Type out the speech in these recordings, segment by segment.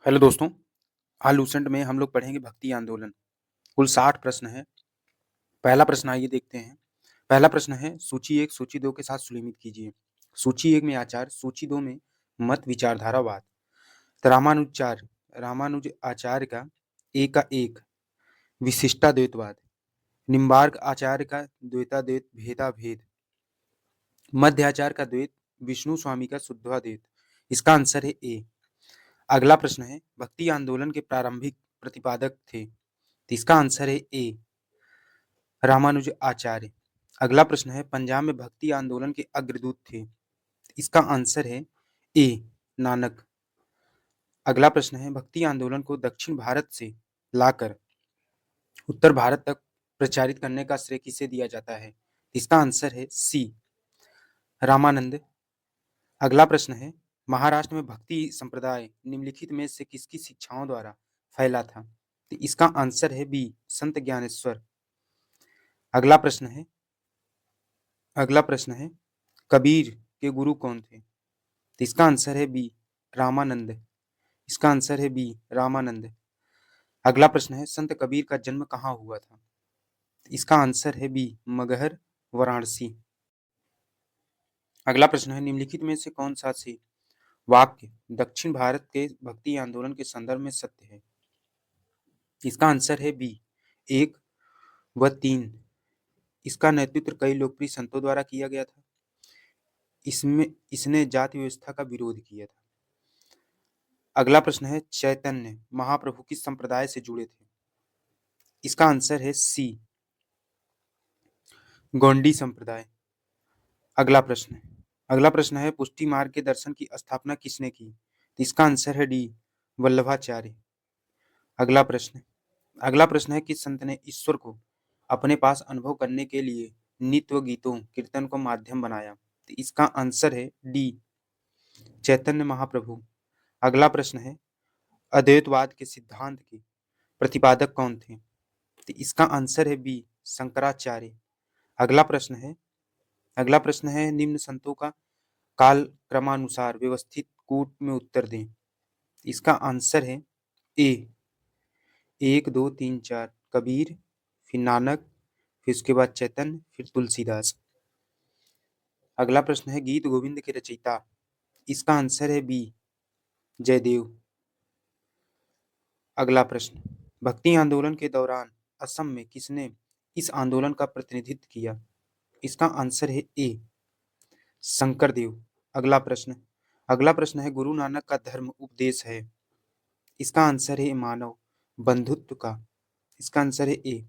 Hello दोस्तों, आज Lucent में हम लोग पढ़ेंगे भक्ति आंदोलन। कुल 60 प्रश्न हैं। पहला प्रश्न आइए देखते हैं। पहला प्रश्न है सूची 1 सूची 2 के साथ सुलिमित कीजिए। सूची 1 में आचार, सूची 2 में मत विचारधारावाद। तो रामानुज आचार्य का एक विशिष्टाद्वैतवाद, निम्बार्क आचार्य का द्वैताद्वैत भेदा भेद, मध्य आचार्य का द्वैत, विष्णु स्वामी का शुद्धाद्वैत। इसका आंसर है ए। अगला प्रश्न है भक्ति आंदोलन के प्रारंभिक प्रतिपादक थे। तो इसका आंसर है ए, रामानुज आचार्य। अगला प्रश्न है पंजाब में भक्ति आंदोलन के अग्रदूत थे। इसका आंसर है ए, नानक। अगला प्रश्न है भक्ति आंदोलन को दक्षिण भारत से लाकर उत्तर भारत तक प्रचारित करने का श्रेय किसे दिया जाता है। इसका आंसर है सी, रामानंद। अगला प्रश्न है महाराष्ट्र में भक्ति संप्रदाय निम्नलिखित में से किसकी शिक्षाओं द्वारा फैला था। तो इसका आंसर है बी, संत ज्ञानेश्वर। अगला प्रश्न है अगला प्रश्न है कबीर के गुरु कौन थे। तो इसका आंसर है बी, रामानंद। इसका आंसर है बी, रामानंद। अगला प्रश्न है संत कबीर का जन्म कहाँ हुआ था। तो इसका आंसर है बी, मगहर, वाराणसी। अगला प्रश्न है निम्नलिखित में से कौन सा से वाक्य दक्षिण भारत के भक्ति आंदोलन के संदर्भ में सत्य है। इसका आंसर है बी, 1 व 3। इसका नेतृत्व कई लोकप्रिय संतों द्वारा किया गया था। इसने जाति व्यवस्था का विरोध किया था। अगला प्रश्न है चैतन्य महाप्रभु किस संप्रदाय से जुड़े थे। इसका आंसर है सी, गोंडी संप्रदाय। अगला प्रश्न है पुष्टि मार्ग के दर्शन की स्थापना किसने की। इसका आंसर है डी, वल्लभाचार्य। अगला प्रश्न अगला प्रश्न है किस संत ने ईश्वर को अपने पास अनुभव करने के लिए नित्य व गीतों कीर्तन को माध्यम बनाया। तो इसका आंसर है डी, चैतन्य महाप्रभु। अगला प्रश्न है अद्वैतवाद के सिद्धांत के प्रतिपादक कौन थे। तो इसका आंसर है बी, शंकराचार्य। अगला प्रश्न है अगला प्रश्न है निम्न संतों का काल क्रमानुसार व्यवस्थित कूट में उत्तर दें। इसका आंसर है ए, 1 2 3 4 कबीर, फिर नानक, फिर उसके बाद चैतन्य, फिर तुलसीदास। अगला प्रश्न है गीत गोविंद के रचयिता। इसका आंसर है बी, जयदेव। अगला प्रश्न भक्ति आंदोलन के दौरान असम में किसने इस आंदोलन का प्रतिनिधित्व किया। इसका आंसर है ए, शंकरदेव। अगला प्रश्न है गुरु नानक का धर्म उपदेश है। इसका आंसर है मानव बंधुत्व का। इसका आंसर है ए।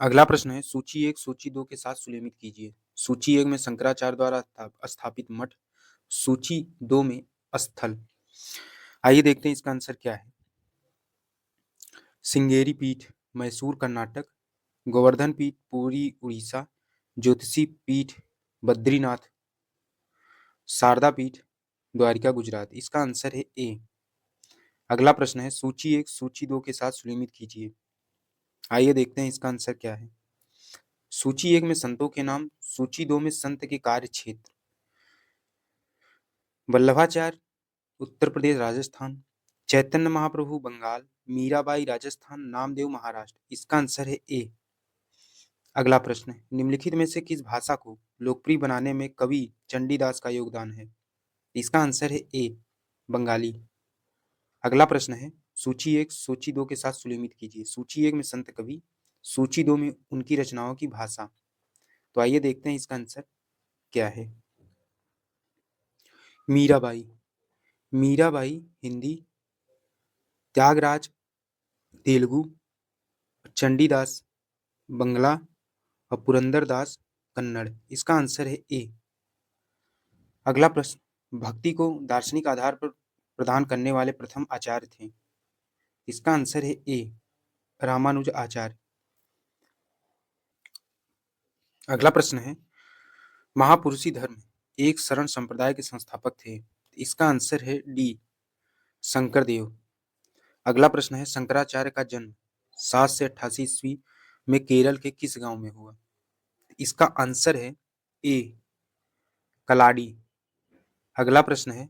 अगला प्रश्न है सूची 1 सूची 2 के साथ सुलेमित कीजिए। सूची 1 में शंकराचार्य द्वारा स्थापित मठ, सूची 2 में स्थल। आइए देखते हैं इसका आंसर क्या है। सिंगेरी पीठ मैसूर कर्नाटक, गोवर्धन पीठ पुरी उड़ीसा, ज्योतिषी पीठ बद्रीनाथ, शारदा पीठ द्वारिका गुजरात। इसका आंसर है ए। अगला प्रश्न है सूची 1 सूची 2 के साथ सुलिमित कीजिए। आइए देखते हैं इसका आंसर क्या है। सूची 1 में संतों के नाम, सूची 2 में संत के कार्य क्षेत्र। वल्लभाचार्य उत्तर प्रदेश राजस्थान, चैतन्य महाप्रभु बंगाल, मीराबाई राजस्थान, नामदेव महाराष्ट्र। इसका आंसर है ए। अगला प्रश्न है निम्नलिखित में से किस भाषा को लोकप्रिय बनाने में कवि चंडीदास का योगदान है। इसका आंसर है ए, बंगाली। अगला प्रश्न है सूची 1 सूची 2 के साथ सुलेमित कीजिए। सूची 1 में संत कवि, सूची 2 में उनकी रचनाओं की भाषा। तो आइए देखते हैं इसका आंसर क्या है। मीराबाई हिंदी, त्यागराज तेलुगु, चंडीदास बंगला और पुरंदरदास कन्नड़। इसका आंसर है ए। अगला प्रश्न भक्ति को दार्शनिक आधार पर प्रदान करने वाले प्रथम आचार्य थे। इसका आंसर है ए, रामानुज आचार्य। अगला प्रश्न है महापुरुषी धर्म एक शरण संप्रदाय के संस्थापक थे। इसका आंसर है डी, शंकरदेव। अगला प्रश्न है शंकराचार्य का जन्म 7 से 88 ईस्वी में केरल के किस गांव में हुआ। इसका आंसर है ए, कलाडी। अगला प्रश्न है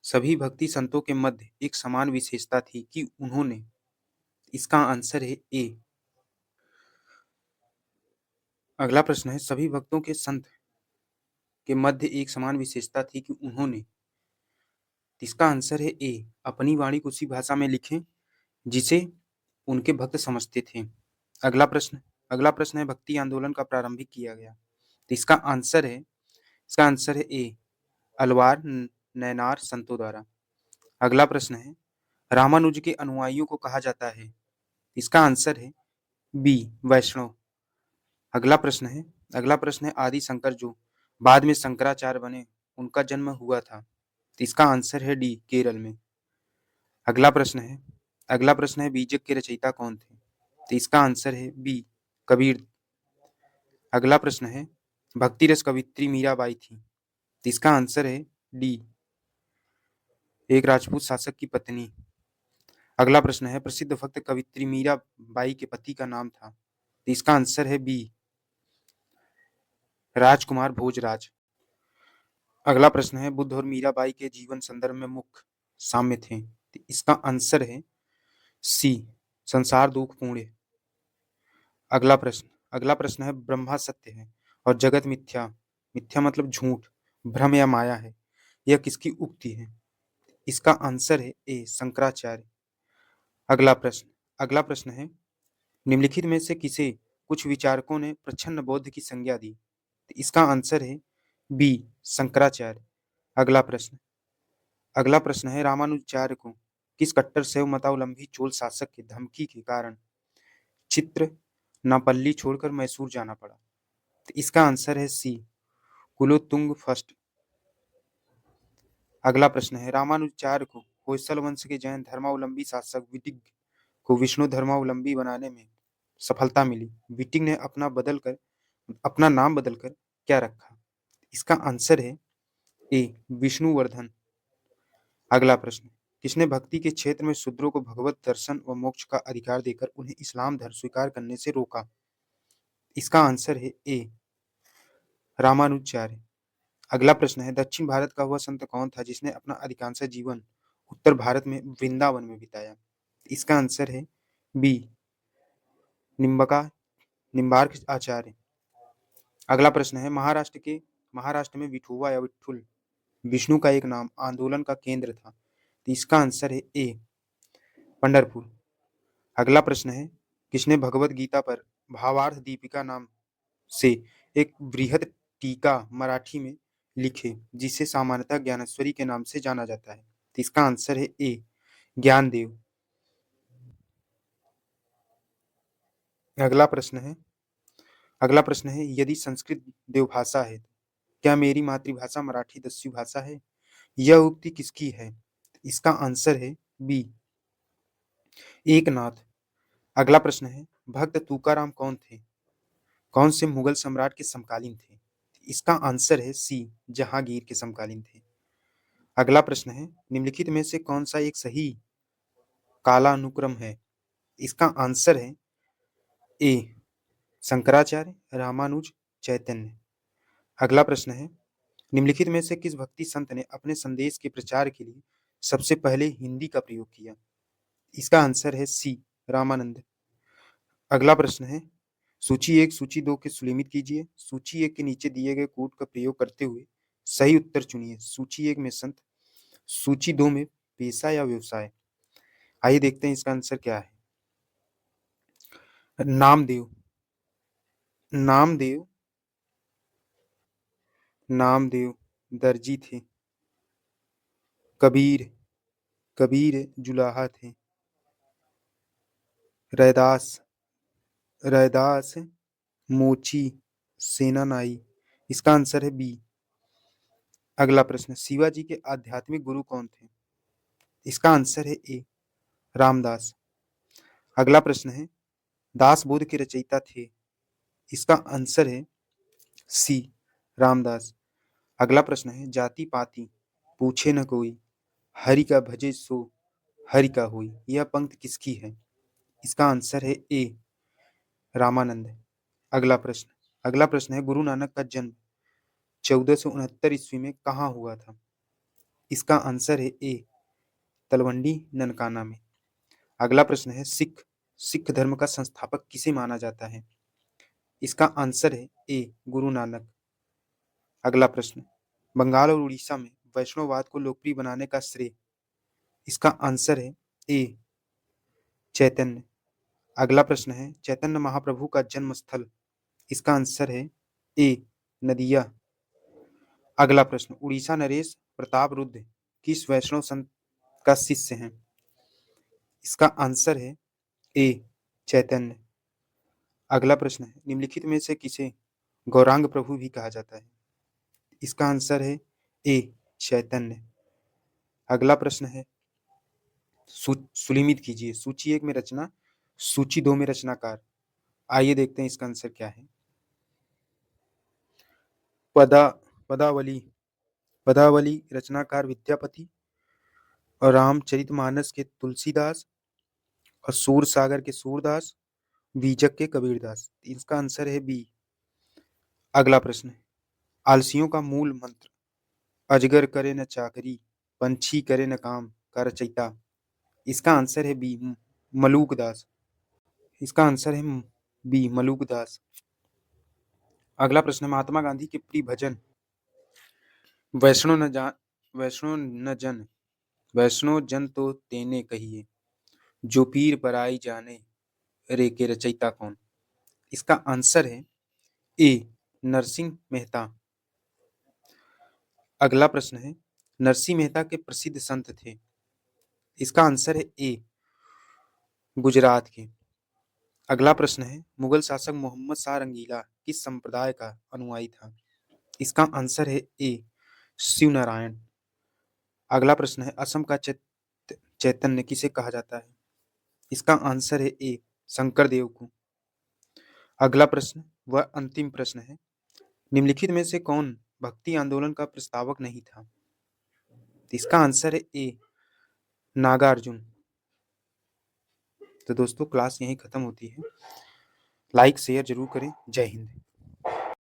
सभी भक्ति संतों के मध्य एक समान विशेषता थी कि उन्होंने। इसका आंसर है ए। अगला प्रश्न है, सभी भक्तों के संत के मध्य एक समान विशेषता थी कि उन्होंने। इसका आंसर है ए, अपनी वाणी को उसी भाषा में लिखें जिसे उनके भक्त समझते थे। अगला प्रश्न अगला प्रश्न है, भक्ति आंदोलन का प्रारंभिक किया गया। तो इसका आंसर है ए, अलवार नैनार संतों द्वारा। अगला प्रश्न है, रामानुज के अनुयायियों को कहा जाता है। इसका आंसर है बी, वैष्णव। अगला प्रश्न है, आदि शंकर जो बाद में शंकराचार्य बने, उनका जन्म हुआ था। तो इसका आंसर है डी, केरल में। अगला प्रश्न है बीजक के रचयिता कौन थे। तो इसका आंसर है बी, कबीर। अगला प्रश्न है, भक्ति रस कवित्री मीराबाई थी। तो इसका आंसर है डी, एक राजपूत शासक की पत्नी। अगला प्रश्न है, प्रसिद्ध भक्त कवित्री मीराबाई के पति का नाम था। तो इसका आंसर है बी, राजकुमार भोजराज। अगला प्रश्न है, बुद्ध और मीराबाई के जीवन संदर्भ में मुख्य साम्य थे। तो इसका आंसर है सी, संसार दुख पूर्ण। अगला प्रश्न है, ब्रह्मा सत्य है और जगत मिथ्या। मिथ्या मतलब झूठ, भ्रम या माया है। यह किसकी उक्ति है। इसका आंसर है ए, शंकराचार्य। अगला प्रश्न है, निम्नलिखित में से किसे कुछ विचारकों ने प्रच्छन्न बौद्ध की संज्ञा दी। तो इसका आंसर है बी, शंकराचार्य। अगला प्रश्न अगला प्रश्न है, रामानुजाचार्य को किस कट्टर शैव मतावलंबी चोल शासक की धमकी के कारण चित्र नापल्ली छोड़कर मैसूर जाना पड़ा। तो इसका आंसर है सी, कुलोत्तुंग फर्स्ट। अगला प्रश्न है, रामानुजाचार्य को होयसल वंश के जैन धर्मावलंबी शासक विटिग को विष्णु धर्मावलंबी बनाने में सफलता मिली। विटिग ने अपना नाम बदलकर क्या रखा। इसका आंसर है ए, विष्णुवर्धन। अगला प्रश्न, किसने भक्ति के क्षेत्र में शूद्रों को भगवत दर्शन व मोक्ष का अधिकार देकर उन्हें इस्लाम धर्म स्वीकार करने से रोका। इसका आंसर है ए, रामानुजाचार्य। अगला प्रश्न है, दक्षिण भारत का वह संत कौन था जिसने अपना अधिकांश जीवन उत्तर भारत में वृंदावन में बिताया। इसका आंसर है बी, निम्बका निम्बार्क आचार्य। अगला प्रश्न है, महाराष्ट्र में विठोबा या विठुल विष्णु का एक नाम आंदोलन का केंद्र था। तो इसका आंसर है ए, पंढरपुर। अगला प्रश्न है, किसने भगवत गीता पर भावार्थ दीपिका नाम से एक बृहद टीका मराठी में लिखे जिसे सामान्यतः ज्ञानेश्वरी के नाम से जाना जाता है। तो इसका आंसर है ए, ज्ञानदेव। अगला प्रश्न है, यदि संस्कृत देवभाषा है, क्या मेरी मातृभाषा मराठी दस्यु भाषा है। यह उक्ति किसकी है। इसका आंसर है बी, एकनाथ। अगला प्रश्न है, भक्त तुकाराम कौन थे, कौन से मुगल सम्राट के समकालीन थे। इसका आंसर है सी, जहांगीर के समकालीन थे। अगला प्रश्न है, निम्नलिखित में से कौन सा एक सही कालानुक्रम है। इसका आंसर है ए, शंकराचार्य, रामानुज, चैतन्य। अगला प्रश्न है, निम्नलिखित में से किस भक्ति संत ने अपने संदेश के प्रचार के लिए सबसे पहले हिंदी का प्रयोग किया। इसका आंसर है सी, रामानंद। अगला प्रश्न है, सूची 1 सूची 2 के सुलिमित कीजिए। सूची 1 के नीचे दिए गए कोड का प्रयोग करते हुए सही उत्तर चुनिए। सूची 1 में संत, सूची 2 में पेशा या व्यवसाय। आइए देखते हैं इसका आंसर क्या है। नामदेव नामदेव नामदेव दर्जी थे। कबीर कबीर जुलाहा थे। रैदास रैदास मोची सेनानाई। इसका आंसर है बी। अगला प्रश्न, शिवाजी के आध्यात्मिक गुरु कौन थे। इसका आंसर है ए, रामदास। अगला प्रश्न है, दास बोध के रचयिता थे। इसका आंसर है सी, रामदास। अगला प्रश्न है, जाति पाति पूछे न कोई, हरि का भजे सो हरि का होई। यह पंक्ति किसकी है। इसका आंसर है ए, रामानंद। अगला प्रश्न है, गुरु नानक का जन्म 1469 ईस्वी में कहाँ हुआ था। इसका आंसर है ए तलवंडी ननकाना में। अगला प्रश्न है सिख धर्म का संस्थापक किसे माना जाता है? इसका आंसर है ए गुरु नानक। अगला प्रश्न, बंगाल और उड़ीसा में वैष्णववाद को लोकप्रिय बनाने का श्रेय? इसका आंसर है ए चैतन्य। अगला प्रश्न है चैतन्य महाप्रभु का जन्म स्थल? इसका आंसर है ए नदिया। अगला प्रश्न, उड़ीसा नरेश प्रताप रुद्र किस वैष्णव संत का शिष्य हैं? इसका आंसर है ए चैतन्य। अगला प्रश्न है निम्नलिखित में से किसे गौरांग प्रभु भी कहा जाता है? इसका आंसर है ए चैतन्य। अगला प्रश्न है सुलिमित कीजिए, सूची 1 में रचना, सूची 2 में रचनाकार। आइए देखते हैं इसका आंसर क्या है। पदावली पदावली रचनाकार विद्यापति और रामचरितमानस के तुलसीदास और सूर सागर के सूरदास, बीजक के कबीरदास। इसका आंसर है बी। अगला प्रश्न है आलसियों का मूल मंत्र? अजगर करे न चाकरी, पंछी करे न काम का रचयिता। इसका आंसर है बी मलूकदास। इसका आंसर है बी मलूकदास। अगला प्रश्न है महात्मा गांधी के प्रिय भजन? वैष्णो न जान वैष्णो न जन वैष्णो जन तो तेने कहिए, जो पीर पराई जाने रे के रचयिता कौन? इसका आंसर है ए नरसिंह मेहता। अगला प्रश्न है नरसिंह मेहता के प्रसिद्ध संत थे? इसका आंसर है ए गुजरात के। अगला प्रश्न है मुगल शासक मोहम्मद शाह रंगीला किस संप्रदाय का अनुयायी था? इसका आंसर है ए शिव नारायण। अगला प्रश्न है असम का चैतन्य किसे कहा जाता है? इसका आंसर है ए शंकर देव को। अगला प्रश्न वह अंतिम प्रश्न है निम्नलिखित में से कौन भक्ति आंदोलन का प्रस्तावक नहीं था? इसका आंसर है ए नागार्जुन। तो दोस्तों क्लास यहीं खत्म होती है। लाइक शेयर जरूर करें। जय हिंद।